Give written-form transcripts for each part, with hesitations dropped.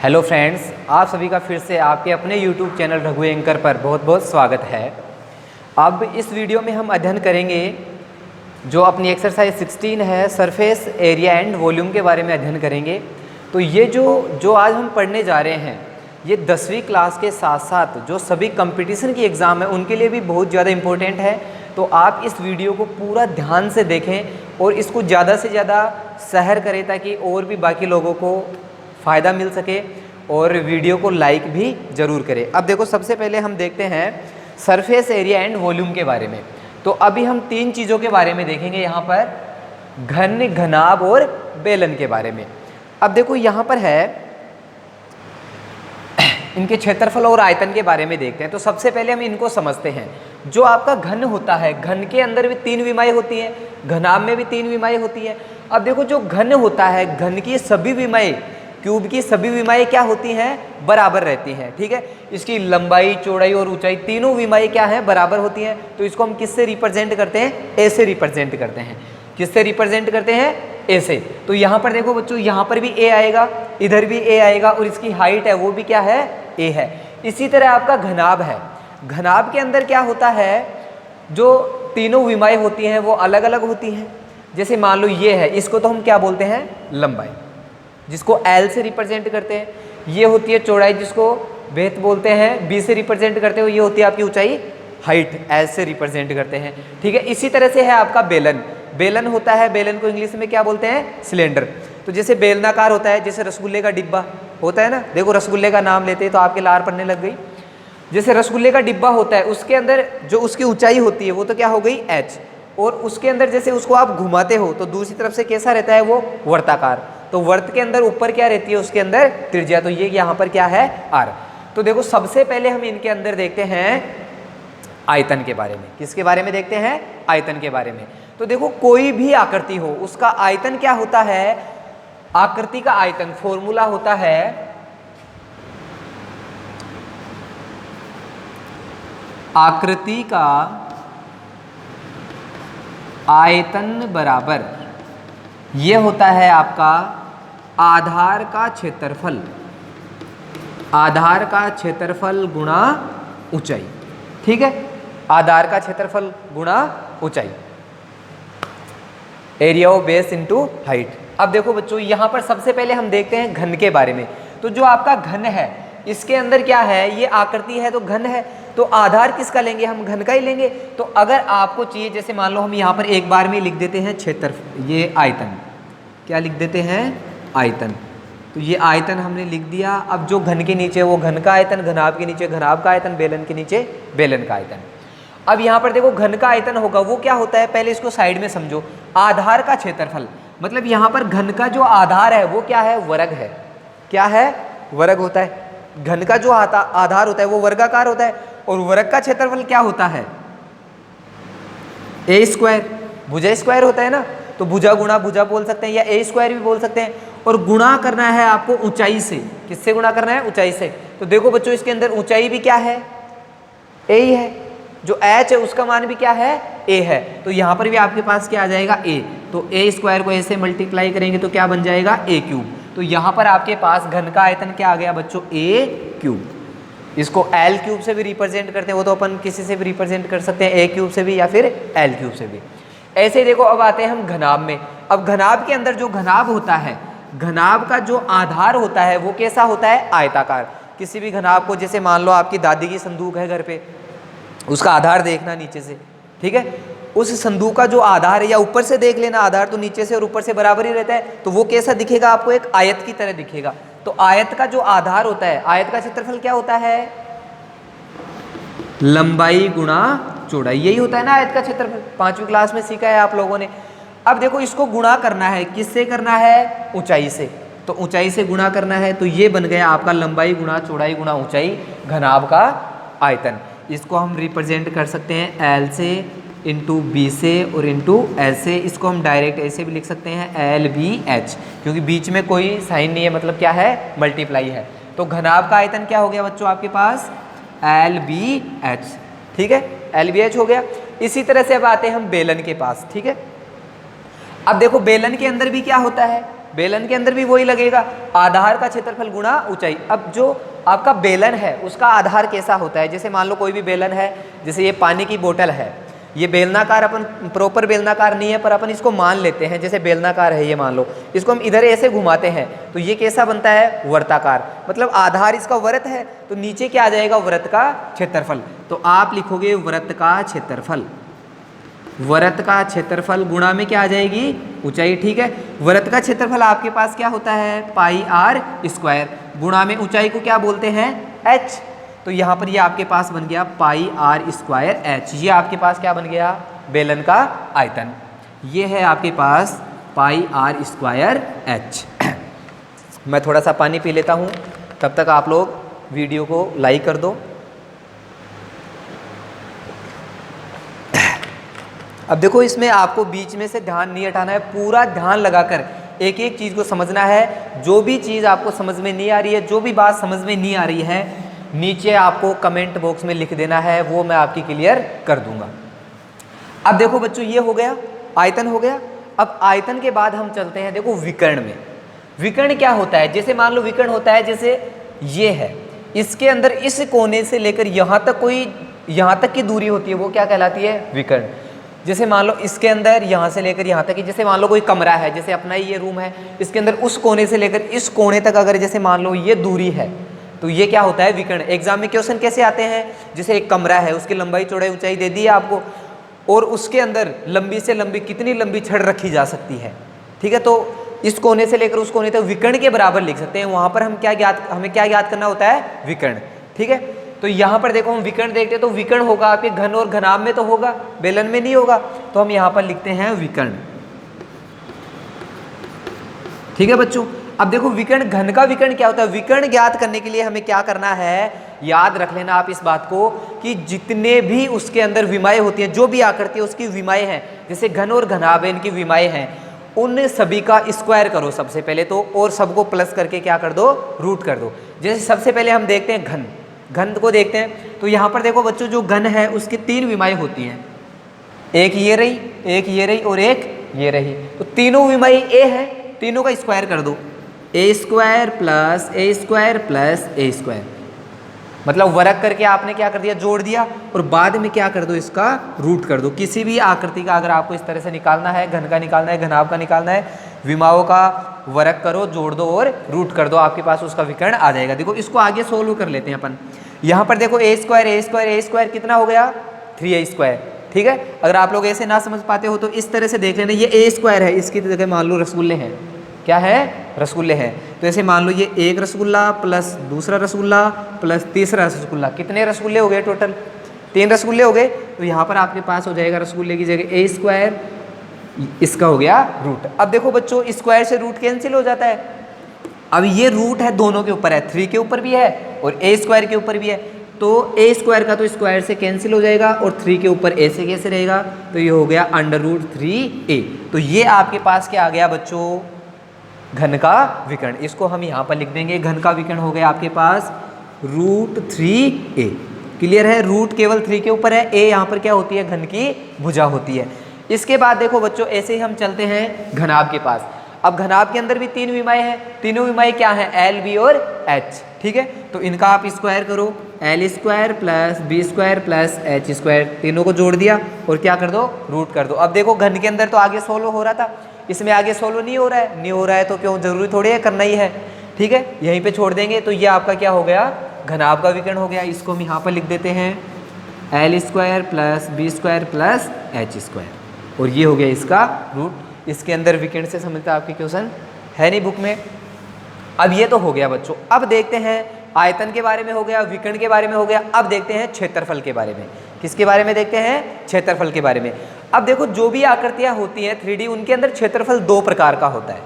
Hello friends, आप सभी का फिर से आपके अपने YouTube चैनल रघु एंकर पर बहुत बहुत स्वागत है। अब इस वीडियो में हम अध्ययन करेंगे जो अपनी एक्सरसाइज 16 है, सरफेस एरिया एंड वॉल्यूम के बारे में अध्ययन करेंगे। तो ये जो आज हम पढ़ने जा रहे हैं ये 10वीं क्लास के साथ साथ जो सभी कंपटीशन की एग्ज़ाम है उनके लिए भी बहुत ज़्यादा इम्पोर्टेंट है। तो आप इस वीडियो को पूरा ध्यान से देखें और इसको ज़्यादा से ज़्यादा शेयर करें ताकि और भी बाकी लोगों को फ़ायदा मिल सके, और वीडियो को लाइक भी ज़रूर करें। अब देखो, सबसे पहले हम देखते हैं सरफेस एरिया एंड वॉल्यूम के बारे में। तो अभी हम तीन चीज़ों के बारे में देखेंगे यहाँ पर, घन, घनाभ और बेलन के बारे में। अब देखो यहाँ पर है इनके क्षेत्रफल और आयतन के बारे में देखते हैं। तो सबसे पहले हम इनको समझते हैं। जो आपका घन होता है, घन के अंदर भी 3 विमाएँ होती हैं, घनाभ में भी 3 विमाएँ होती हैं। अब देखो, जो घन होता है, घन की सभी विमाएँ, क्यूब की सभी विमाएँ क्या होती हैं? बराबर रहती हैं। ठीक है, इसकी लंबाई, चौड़ाई और ऊंचाई तीनों विमाएँ क्या हैं? बराबर होती हैं। तो इसको हम किससे रिप्रेजेंट करते हैं? ए से रिप्रेजेंट करते हैं। किससे रिप्रेजेंट करते हैं? ए से। तो यहाँ पर देखो बच्चों, यहाँ पर भी ए आएगा, इधर भी ए आएगा, और इसकी हाइट है वो भी क्या है? ए है। इसी तरह आपका घनाभ है। घनाभ के अंदर क्या होता है? जो तीनों विमाएँ होती हैं वो अलग अलग होती हैं। जैसे मान लो ये है, इसको तो हम क्या बोलते हैं? लंबाई, जिसको एल से रिप्रेजेंट करते हैं। ये होती है चौड़ाई, जिसको बेत बोलते हैं, बी से रिप्रेजेंट करते हो। ये होती है आपकी ऊंचाई, हाइट, एल से रिप्रेजेंट करते हैं। ठीक है, इसी तरह से है आपका बेलन। बेलन होता है, बेलन को इंग्लिश में क्या बोलते हैं? सिलेंडर। तो जैसे बेलनाकार होता है, जैसे रसगुल्ले का डिब्बा होता है ना, देखो रसगुल्ले का नाम लेते हैं तो आपके लार पड़ने लग गई। जैसे रसगुल्ले का डिब्बा होता है, उसके अंदर जो उसकी ऊंचाई होती है वो तो क्या हो गई? एच। और उसके अंदर जैसे उसको आप घुमाते हो तो दूसरी तरफ से कैसा रहता है? वो वर्ताकार। तो वर्त के अंदर ऊपर क्या रहती है? उसके अंदर त्रिज्या। तो ये यहाँ पर क्या है? आर। तो देखो, सबसे पहले हम इनके अंदर देखते हैं आयतन के बारे में। किसके बारे में देखते हैं? आयतन के बारे में। तो देखो, कोई भी आकृति हो उसका आयतन क्या होता है? आकृति का आयतन फॉर्मूला होता है आकृति का आयतन बराबर, ये होता है आपका आधार का क्षेत्रफल। आधार का क्षेत्रफल गुणा ऊंचाई। ठीक है, आधार का क्षेत्रफल गुणा ऊंचाई, area of base into height. अब देखो बच्चों, यहाँ पर सबसे पहले हम देखते हैं घन के बारे में। तो जो आपका घन है, इसके अंदर क्या है? ये आकृति है तो घन है, तो आधार किसका लेंगे? हम घन का ही लेंगे। तो अगर आपको चाहिए, जैसे मान लो हम यहाँ पर एक बार में लिख देते हैं क्षेत्रफल, ये आयतन, क्या लिख देते हैं? आयतन। तो ये आयतन हमने लिख दिया। अब जो घन के नीचे वो घन का आयतन, घनाभ के नीचे घनाभ का आयतन, बेलन के नीचे बेलन का आयतन। अब यहाँ पर देखो, घन का आयतन होगा वो क्या होता है? पहले इसको साइड में समझो। आधार का क्षेत्रफल मतलब यहाँ पर घन का जो आधार है वो क्या है? वर्ग है। क्या है? वर्ग होता है। घन का जो आधार होता है वो वर्गाकार होता है, और वर्ग का क्षेत्रफल क्या होता है? ए स्क्वायर, भुजा स्क्वायर होता है ना। तो भुजा गुणा भुजा बोल सकते हैं, या ए स्क्वायर भी बोल सकते हैं। और गुणा करना है आपको ऊंचाई से। किससे गुणा करना है? ऊंचाई से। तो देखो बच्चों, इसके अंदर ऊंचाई भी क्या है? ए ही है। जो एच है उसका मान भी क्या है? ए है। तो यहाँ पर भी आपके पास क्या आ जाएगा? ए। तो ए स्क्वायर को ए से मल्टीप्लाई करेंगे तो क्या बन जाएगा? ए क्यूब। तो यहाँ पर आपके पास घन का आयतन क्या आ गया बच्चों? ए क्यूब। इसको एल क्यूब से भी रिप्रेजेंट करते हैं, वो तो अपन किसी से भी रिप्रेजेंट कर सकते हैं, ए क्यूब से भी या फिर एल क्यूब से भी। ऐसे ही देखो, अब आते हैं हम घनाभ में। अब घनाभ के अंदर जो घनाभ होता है, घनाभ का जो आधार होता है वो कैसा होता है? आयताकार। किसी भी घनाभ को, जैसे मान लो आपकी दादी की संदूक है घर पे, उसका आधार देखना नीचे से। ठीक है, उस संदूक का जो आधार है, या ऊपर से देख लेना आधार, तो नीचे से और ऊपर से बराबर ही रहता है। तो वो कैसा दिखेगा आपको? एक आयत की तरह दिखेगा। तो आयत का जो आधार होता है, आयत का क्षेत्रफल क्या होता है? लंबाई गुणा चौड़ाई। यही होता है ना आयत का क्षेत्रफल, 5वीं क्लास में सीखा है आप लोगों ने। अब देखो, इसको गुणा करना है, किससे करना है? ऊंचाई से। तो ऊंचाई से गुणा करना है, तो ये बन गया आपका लंबाई गुणा चौड़ाई गुणा ऊंचाई, घनाभ का आयतन। इसको हम रिप्रेजेंट कर सकते हैं एल से, इंटू बी से और इंटू एल से। इसको हम डायरेक्ट ऐसे भी लिख सकते हैं, एल बी एच, क्योंकि बीच में कोई साइन नहीं है, मतलब क्या है? मल्टीप्लाई है। तो घनाभ का आयतन क्या हो गया बच्चों आपके पास? L B H. ठीक है, एल बी एच हो गया। इसी तरह से अब आते हैं हम बेलन के पास। ठीक है, अब देखो, बेलन के अंदर भी क्या होता है? बेलन के अंदर भी वही लगेगा, आधार का क्षेत्रफल गुणा ऊंचाई। अब जो आपका बेलन है उसका आधार कैसा होता है, जैसे मान लो कोई भी बेलन है, जैसे ये पानी की बोतल है, ये बेलनाकार, अपन प्रॉपर बेलनाकार नहीं है पर अपन इसको मान लेते हैं जैसे बेलनाकार है, ये मान लो इसको हम इधर ऐसे घुमाते हैं तो ये कैसा बनता है, वर्ताकार। मतलब आधार इसका वृत्त है तो नीचे क्या आ जाएगा, वृत्त का क्षेत्रफल। तो आप लिखोगे वृत्त का क्षेत्रफल, वृत्त का क्षेत्रफल गुणा में क्या आ जाएगी, ऊंचाई। ठीक है, वृत्त का क्षेत्रफल आपके पास क्या होता है, पाई आर स्क्वायर, गुणा में ऊंचाई को क्या बोलते हैं, h। तो यहाँ पर ये आपके पास बन गया पाई आर स्क्वायर h। ये आपके पास क्या बन गया, बेलन का आयतन। ये है आपके पास पाई आर स्क्वायर h। मैं थोड़ा सा पानी पी लेता हूँ, तब तक आप लोग वीडियो को लाइक कर दो। अब देखो इसमें आपको बीच में से ध्यान नहीं हटाना है, पूरा ध्यान लगाकर एक एक चीज़ को समझना है। जो भी चीज़ आपको समझ में नहीं आ रही है, जो भी बात समझ में नहीं आ रही है, नीचे आपको कमेंट बॉक्स में लिख देना है, वो मैं आपकी क्लियर कर दूंगा। अब देखो बच्चों, ये हो गया आयतन हो गया। अब आयतन के बाद हम चलते हैं देखो विकर्ण में। विकर्ण क्या होता है, जैसे मान लो विकर्ण होता है जैसे ये है, इसके अंदर इस कोने से लेकर यहाँ तक की दूरी होती है, वो क्या कहलाती है, विकर्ण। जैसे मान लो इसके अंदर यहाँ से लेकर यहाँ तक की, जैसे मान लो कोई कमरा है, जैसे अपना ही ये रूम है, इसके अंदर उस कोने से लेकर इस कोने तक अगर जैसे मान लो ये दूरी है, तो ये क्या होता है, विकर्ण। एग्जाम में क्वेश्चन कैसे आते हैं, जैसे एक कमरा है, उसकी लंबाई चौड़ाई ऊंचाई दे दी है आपको, और उसके अंदर लंबी से लंबी कितनी लंबी छड़ रखी जा सकती है। ठीक है, तो इस कोने से लेकर उस कोने तक विकर्ण के बराबर लिख सकते हैं। वहाँ पर हमें क्या ज्ञात करना होता है, विकर्ण। ठीक है, तो यहाँ पर देखो हम विकर्ण देखते हैं तो विकर्ण होगा आपके घन और घनाभ में तो होगा, बेलन में नहीं होगा, तो हम यहाँ पर लिखते हैं विकर्ण। ठीक है बच्चों, अब देखो विकर्ण, घन का विकर्ण क्या होता है, विकर्ण ज्ञात करने के लिए हमें क्या करना है, याद रख लेना आप इस बात को कि जितने भी उसके अंदर विमाएं होती हैं, जो भी आकृति है उसकी विमाएं हैं, जैसे घन और घनाभ इनकी विमाएं हैं, उन सभी का स्क्वायर करो सबसे पहले तो, और सबको प्लस करके क्या कर दो, रूट कर दो। जैसे सबसे पहले हम देखते हैं घन, घन को देखते हैं तो यहाँ पर देखो बच्चों, जो घन है उसकी 3 विमाएं होती हैं, एक ये रही, एक ये रही और एक ये रही। तो तीनों विमाएं ए है, तीनों का स्क्वायर कर दो, ए स्क्वायर प्लस ए स्क्वायर प्लस ए स्क्वायर। मतलब वर्ग करके आपने क्या कर दिया, जोड़ दिया, और बाद में क्या कर दो, इसका रूट कर दो। किसी भी आकृति का अगर आपको इस तरह से निकालना है, घन का निकालना है, घनाभ का निकालना है, विमाओं का वर्ग करो, जोड़ दो और रूट कर दो, आपके पास उसका विकर्ण आ जाएगा। देखो इसको आगे सोल्व कर लेते हैं अपन। यहाँ पर देखो ए स्क्वायर ए स्क्वायर ए स्क्वायर कितना हो गया, 3a स्क्वायर। ठीक है, अगर आप लोग ऐसे ना समझ पाते हो तो इस तरह से देख लेना, ये ए स्क्वायर है, इसकी जगह मान लो रसगुल्ले हैं, क्या है, रसगुल्ले हैं, तो ऐसे मान लो ये एक रसगुल्ला प्लस दूसरा रसगुल्ला प्लस तीसरा रसगुल्ला, कितने रसगुल्ले हो गए टोटल, 3 रसगुल्ले हो गए। तो यहाँ पर आपके पास हो जाएगा रसगुल्ले की जगह ए स्क्वायर, इसका हो गया रूट। अब देखो बच्चों, स्क्वायर से रूट कैंसिल हो जाता है। अब ये रूट है दोनों के ऊपर है, 3 के ऊपर भी है और ए स्क्वायर के ऊपर भी है, तो ए स्क्वायर का तो स्क्वायर से कैंसिल हो जाएगा और 3 के ऊपर ए से कैसे रहेगा, तो ये हो गया √3a। तो ये आपके पास क्या आ गया बच्चों, घन का विकर्ण। इसको हम यहाँ पर लिख देंगे, घन का विकर्ण हो गया आपके पास √3a। क्लियर है, रूट केवल 3 के ऊपर है, ए यहाँ पर क्या होती है, घन की भुजा होती है। इसके बाद देखो बच्चों, ऐसे ही हम चलते हैं घनाभ के पास। अब घनाभ के अंदर भी 3 विमाएं हैं, तीनों विमाएं क्या हैं, एल, बी और एच। ठीक है, तो इनका आप स्क्वायर करो, l square plus b square plus h square, तीनों को जोड़ दिया और क्या कर दो, रूट कर दो। अब देखो घन के अंदर तो आगे सोल्व हो रहा था, इसमें आगे सोल्व नहीं हो रहा है तो क्यों, जरूरी थोड़ी है, करना ही है। ठीक है, यहीं पे छोड़ देंगे, तो ये आपका क्या हो गया, घनाभ का विकर्ण हो गया। इसको हम यहाँ पर लिख देते हैं l square plus b square plus h square, और ये हो गया इसका रूट। इसके अंदर विकर्ण से समझता आपके क्वेश्चन है नहीं बुक में। अब ये तो हो गया बच्चों, अब देखते हैं आयतन के बारे में हो गया, विकर्ण के बारे में हो गया, अब देखते हैं क्षेत्रफल के बारे में। किसके बारे में देखते हैं, क्षेत्रफल के बारे में। अब देखो जो भी आकृतियां होती हैं 3D, उनके अंदर क्षेत्रफल 2 प्रकार का होता है।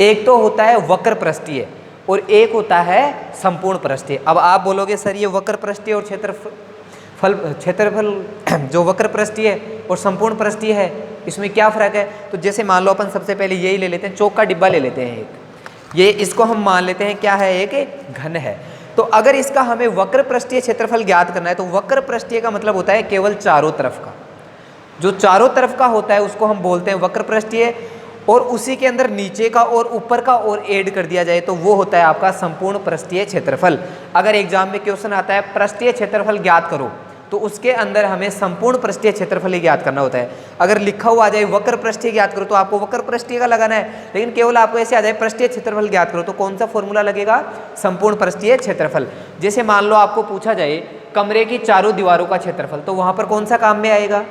एक तो होता है वक्र पृष्ठीय और एक होता है संपूर्ण पृष्ठीय। अब आप बोलोगे सर ये वक्र पृष्ठीय और क्षेत्रफल जो वक्र पृष्ठीय है और संपूर्ण पृष्ठीय है, इसमें क्या फ़र्क है। तो जैसे मान लो अपन सबसे पहले यही ले लेते हैं, चौक का डिब्बा ले लेते हैं एक, ये इसको हम मान लेते हैं क्या है, एक घन है। तो अगर इसका हमें वक्र पृष्ठीय क्षेत्रफल ज्ञात करना है तो वक्र पृष्ठीय का मतलब होता है केवल चारों तरफ का, जो चारों तरफ का होता है उसको हम बोलते हैं वक्र पृष्ठीय। और उसी के अंदर नीचे का और ऊपर का और ऐड कर दिया जाए तो वो होता है आपका संपूर्ण पृष्ठीय क्षेत्रफल। अगर एग्जाम में क्वेश्चन आता है पृष्ठीय क्षेत्रफल ज्ञात करो, तो उसके अंदर हमें संपूर्ण पृष्ठीय क्षेत्रफल ही ज्ञात करना होता है। अगर लिखा हुआ आ जाए वक्र पृष्ठीय ज्ञात करो तो आपको वक्र पृष्ठीय का लगाना है, लेकिन केवल आपको ऐसे आ जाए पृष्ठीय क्षेत्रफल ज्ञात करो तो कौन सा फॉर्मूला लगेगा? संपूर्ण पृष्ठीय क्षेत्रफल। जैसे मान लो आपको पूछा जाए कमरे की चारों दीवारों का क्षेत्रफल, तो वहां पर कौन सा काम में आएगा?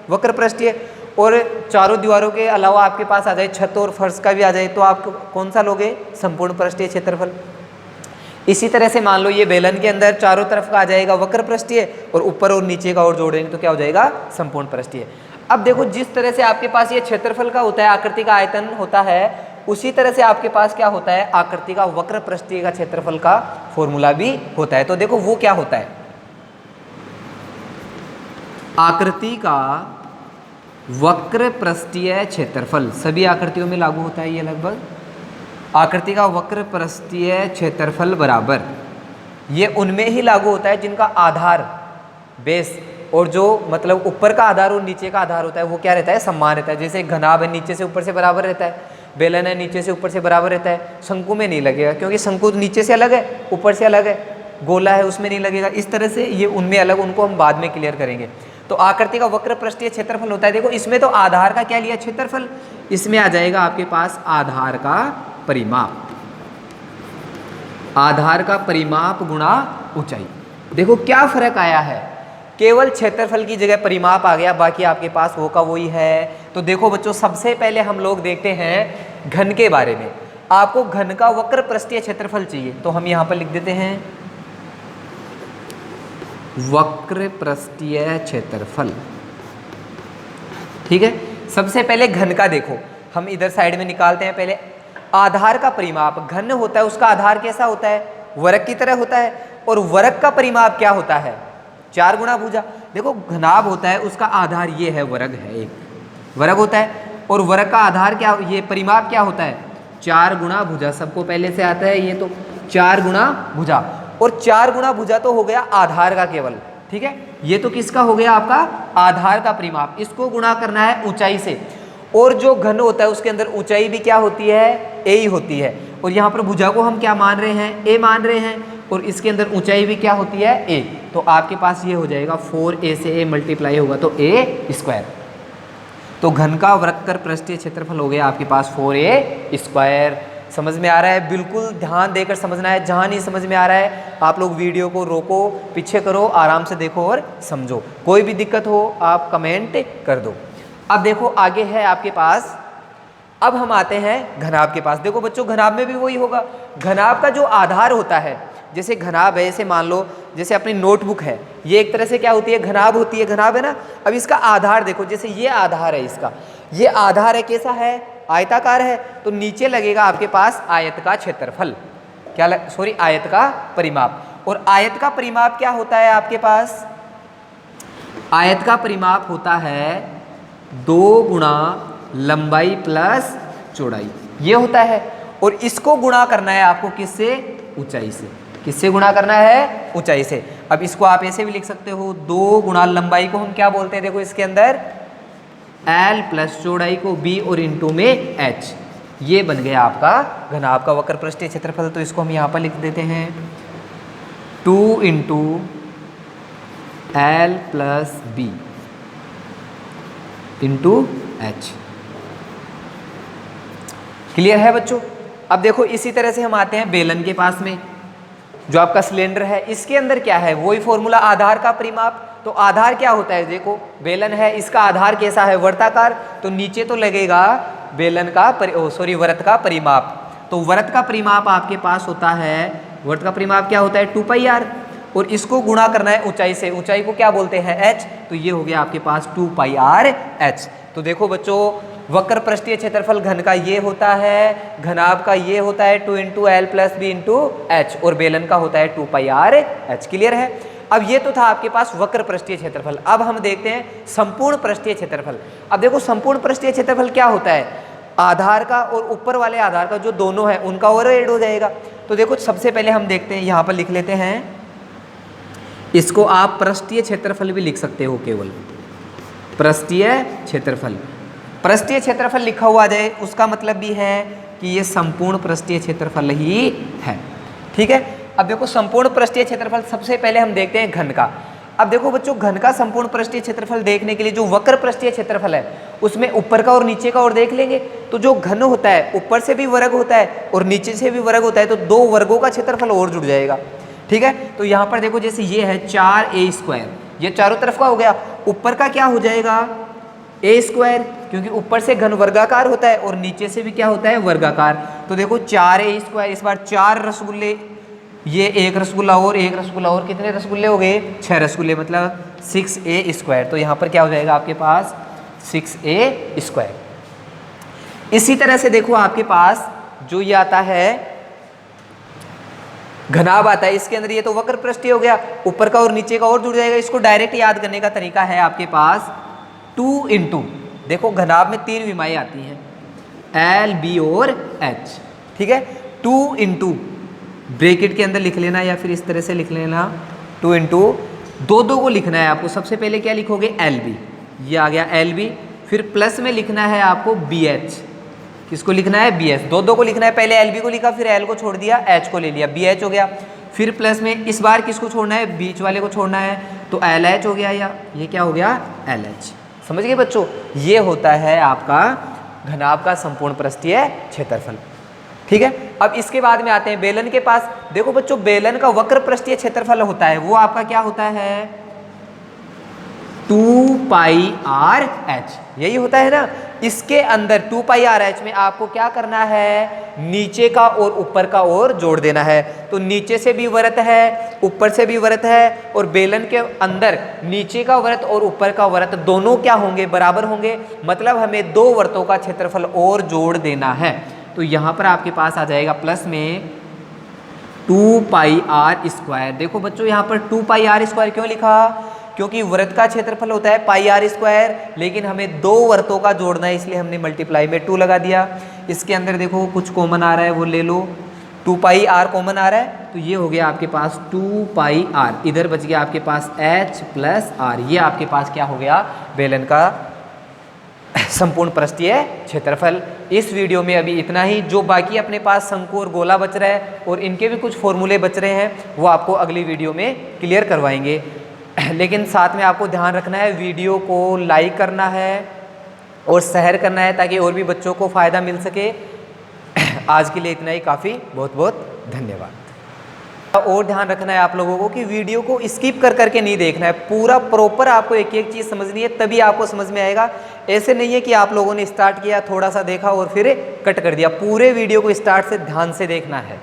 वक्र पृष्ठीय। और चारों दीवारों के अलावा आपके पास आ जाए छत और फर्श का भी आ जाए तो आप कौन सा लोगे? संपूर्ण पृष्ठीय क्षेत्रफल। इसी तरह से मान लो ये बेलन के अंदर चारों तरफ का आ जाएगा वक्र पृष्ठीय और ऊपर और नीचे का और जोड़ेंगे तो क्या हो जाएगा? संपूर्ण पृष्ठीय। अब देखो जिस तरह से आपके पास ये क्षेत्रफल का होता है, आकृति का आयतन होता है, उसी तरह से आपके पास क्या होता है? आकृति का वक्र पृष्ठीय का क्षेत्रफल का फॉर्मूला भी होता है। तो देखो वो क्या होता है? आकृति का वक्र पृष्ठीय क्षेत्रफल सभी आकृतियों में लागू होता है ये लगभग। आकृति का वक्र पृष्ठीय क्षेत्रफल बराबर, ये उनमें ही लागू होता है जिनका आधार बेस और जो मतलब ऊपर का आधार और नीचे का आधार होता है वो क्या रहता है? समान रहता है। जैसे घनाभ है नीचे से ऊपर से बराबर रहता है, बेलन है नीचे से ऊपर से बराबर रहता है, शंकु में नहीं लगेगा क्योंकि शंकु नीचे से अलग है ऊपर से अलग है, गोला है उसमें नहीं लगेगा। इस तरह से ये उनमें अलग, उनको हम बाद में क्लियर करेंगे। तो आकृति का वक्र पृष्ठीय क्षेत्रफल होता है। देखो इसमें तो आधार का क्या लिया? क्षेत्रफल। इसमें आ जाएगा आपके पास आधार का परिमाप, आधार का परिमाप गुणा ऊंचाई। देखो क्या फर्क आया है, केवल क्षेत्रफल की जगह परिमाप आ गया, बाकी आपके पास वो का वही है। तो देखो बच्चों सबसे पहले हम लोग देखते हैं घन के बारे में। आपको घन का वक्र पृष्ठीय क्षेत्रफल चाहिए तो हम यहां पर लिख देते हैं वक्र पृष्ठीय क्षेत्रफल। ठीक है, सबसे पहले घन का देखो, हम इधर साइड में निकालते हैं। पहले आधार का परिमाप, घन होता है उसका आधार कैसा होता है? वर्ग की तरह होता है। और वर्ग का परिमाप क्या होता है? 4 गुणा भुजा। देखो घनाभ होता है उसका आधार ये है, वर्ग है, एक वर्ग होता है। और वर्ग का आधार क्या, ये परिमाप क्या होता है? 4 गुणा भुजा। सबको पहले से आता है ये, तो 4 गुणा भुजा। और 4 गुणा भुजा तो हो गया आधार का केवल, ठीक है। ये तो किसका हो गया? आपका आधार का परिमाप। इसको गुणा करना है ऊंचाई से। और जो घन होता है उसके अंदर ऊंचाई भी क्या होती है? ए ही होती है। और यहाँ पर भुजा को हम क्या मान रहे हैं? ए मान रहे हैं। और इसके अंदर ऊंचाई भी क्या होती है? ए। तो आपके पास ये हो जाएगा 4a से a मल्टीप्लाई होगा तो a स्क्वायर। तो घन का वक्र पृष्ठीय क्षेत्रफल हो गया आपके पास 4a स्क्वायर। समझ में आ रहा है? बिल्कुल ध्यान देकर समझना है। जहाँ नहीं समझ में आ रहा है आप लोग वीडियो को रोको, पीछे करो, आराम से देखो और समझो। कोई भी दिक्कत हो आप कमेंट कर दो। अब देखो आगे है आपके पास, अब हम आते हैं घनाभ के पास। देखो बच्चों घनाभ में भी वही होगा। घनाभ का जो आधार होता है, जैसे घनाभ है, जैसे मान लो जैसे अपनी नोटबुक है, ये एक तरह से क्या होती है? घनाभ होती है। घनाभ है ना। अब इसका आधार देखो, जैसे ये आधार है इसका, ये आधार है कैसा है? आयताकार है। तो नीचे लगेगा आपके पास आयत का क्षेत्रफल, आयत का परिमाप। और आयत का परिमाप क्या होता है आपके पास? आयत का परिमाप होता है 2 गुणा लंबाई प्लस चौड़ाई, ये होता है। और इसको गुणा करना है आपको किससे? ऊंचाई से। किससे गुणा करना है? ऊंचाई से। अब इसको आप ऐसे भी लिख सकते हो, 2 गुणा लंबाई को हम क्या बोलते हैं? देखो इसके अंदर L प्लस चौड़ाई को B और इंटू में H, ये बन गया आपका घनाभ का वक्र पृष्ठीय क्षेत्रफल। तो इसको हम यहाँ पर लिख देते हैं 2 into L plus B into H। Clear है बच्चों? अब देखो इसी तरह से हम आते हैं बेलन के पास में। जो आपका सिलेंडर है इसके अंदर क्या है? वही फॉर्मूला, आधार का परिमाप। तो आधार क्या होता है? देखो बेलन है, इसका आधार कैसा है? वर्ताकार। तो नीचे तो लगेगा बेलन का वृत्त का परिमाप। तो वृत्त का परिमाप आपके पास होता है, वृत्त का परिमाप क्या होता है? 2πr। और इसको गुणा करना है ऊंचाई से। ऊंचाई को क्या बोलते हैं? h। तो ये हो गया आपके पास 2πr/h। तो देखो बच्चों वक्र पृष्ठीय क्षेत्रफल घन का ये होता है, घनाभ का ये होता है 2 into L plus B into H, और बेलन का होता है 2πr/h। क्लियर है? अब ये तो था आपके पास वक्र पृष्ठीय क्षेत्रफल। अब हम देखते हैं संपूर्ण पृष्ठीय क्षेत्रफल। अब देखो संपूर्ण पृष्ठीय क्षेत्रफल क्या होता है? आधार का और ऊपर वाले आधार का जो दोनों है उनका और ऐड हो जाएगा। तो देखो सबसे पहले हम देखते हैं, यहाँ पर लिख लेते हैं, इसको आप पृष्ठीय क्षेत्रफल भी लिख सकते हो, केवल पृष्ठीय क्षेत्रफल। पृष्ठीय क्षेत्रफल लिखा हुआ आ जाए उसका मतलब भी है कि ये संपूर्ण पृष्ठीय क्षेत्रफल ही है। ठीक है, अब देखो संपूर्ण पृष्ठीय क्षेत्रफल सबसे पहले हम देखते हैं घन का। अब देखो बच्चों, घन का संपूर्ण पृष्ठीय क्षेत्रफल देखने के लिए जो वक्र पृष्ठीय क्षेत्रफल है उसमें ऊपर का और नीचे का और देख लेंगे। तो जो घन होता है ऊपर से भी वर्ग होता है और नीचे से भी वर्ग होता है, तो दो वर्गों का क्षेत्रफल और जुड़ जाएगा। ठीक है, तो यहाँ पर देखो जैसे ये है 4a², ये चारों तरफ का हो गया। ऊपर का क्या हो जाएगा a², क्योंकि ऊपर से घन वर्गाकार होता है और नीचे से भी क्या होता है वर्गाकार। तो देखो 4a², इस बार 4 रसगुल्ले, ये एक रसगुल्ला और एक रसगुल्ला और कितने रसगुल्ले हो गए 6 रसगुल्ले, मतलब 6a²। तो यहाँ पर क्या हो जाएगा आपके पास 6a²। इसी तरह से देखो आपके पास जो ये आता है घनाभ आता है, इसके अंदर ये तो वक्र पृष्ठीय हो गया, ऊपर का और नीचे का और जुड़ जाएगा। इसको डायरेक्ट याद करने का तरीका है आपके पास 2 × देखो घनाभ में 3 विमाएं आती हैं L, B और H। ठीक है, 2 × ब्रैकेट के अंदर लिख लेना या फिर इस तरह से लिख लेना 2 × दो को लिखना है आपको। सबसे पहले क्या लिखोगे LB, ये आ गया LB, फिर प्लस में लिखना है आपको BH। किसको लिखना है BH, दो को लिखना है। पहले LB को लिखा, फिर L को छोड़ दिया, H को ले लिया, BH हो गया। फिर प्लस में इस बार किसको छोड़ना है, बीच वाले को छोड़ना है, तो LH हो गया, या ये क्या हो गया LH। समझ गए बच्चों, ये होता है आपका घनाभ का संपूर्ण पृष्ठीय क्षेत्रफल। ठीक है, अब इसके बाद में आते हैं बेलन के पास। देखो बच्चों, बेलन का वक्र पृष्ठीय क्षेत्रफल होता है वो आपका क्या होता है 2πRh, यही होता है ना। इसके अंदर 2πRh में आपको क्या करना है, नीचे का और ऊपर का और जोड़ देना है। तो नीचे से भी वृत्त है, ऊपर से भी वृत्त है, और बेलन के अंदर नीचे का वृत्त और ऊपर का वृत्त दोनों क्या होंगे, बराबर होंगे। मतलब हमें दो वृत्तों का क्षेत्रफल और जोड़ देना है। तो यहाँ पर आपके पास आ जाएगा प्लस में 2πr²। देखो बच्चों, यहाँ पर 2πr² क्यों लिखा, क्योंकि वृत्त का क्षेत्रफल होता है πr², लेकिन हमें दो वृत्तों का जोड़ना है, इसलिए हमने मल्टीप्लाई में 2 लगा दिया। इसके अंदर देखो कुछ कॉमन आ रहा है, वो ले लो, 2πr कॉमन आ रहा है, तो ये हो गया आपके पास 2πr। इधर बच गया आपके पास h + r। ये आपके पास क्या हो गया, बेलन का संपूर्ण पृष्ठीय क्षेत्रफल। इस वीडियो में अभी इतना ही। जो बाकी अपने पास शंकु और गोला बच रहा है और इनके भी कुछ फॉर्मूले बच रहे हैं, वो आपको अगली वीडियो में क्लियर करवाएंगे। लेकिन साथ में आपको ध्यान रखना है, वीडियो को लाइक करना है और शेयर करना है, ताकि और भी बच्चों को फ़ायदा मिल सके। आज के लिए इतना ही काफ़ी, बहुत बहुत धन्यवाद। और ध्यान रखना है आप लोगों को कि वीडियो को स्किप कर करके नहीं देखना है, पूरा प्रॉपर आपको एक एक चीज़ समझनी है, तभी आपको समझ में आएगा। ऐसे नहीं है कि आप लोगों ने स्टार्ट किया, थोड़ा सा देखा और फिर कट कर दिया। पूरे वीडियो को स्टार्ट से ध्यान से देखना है।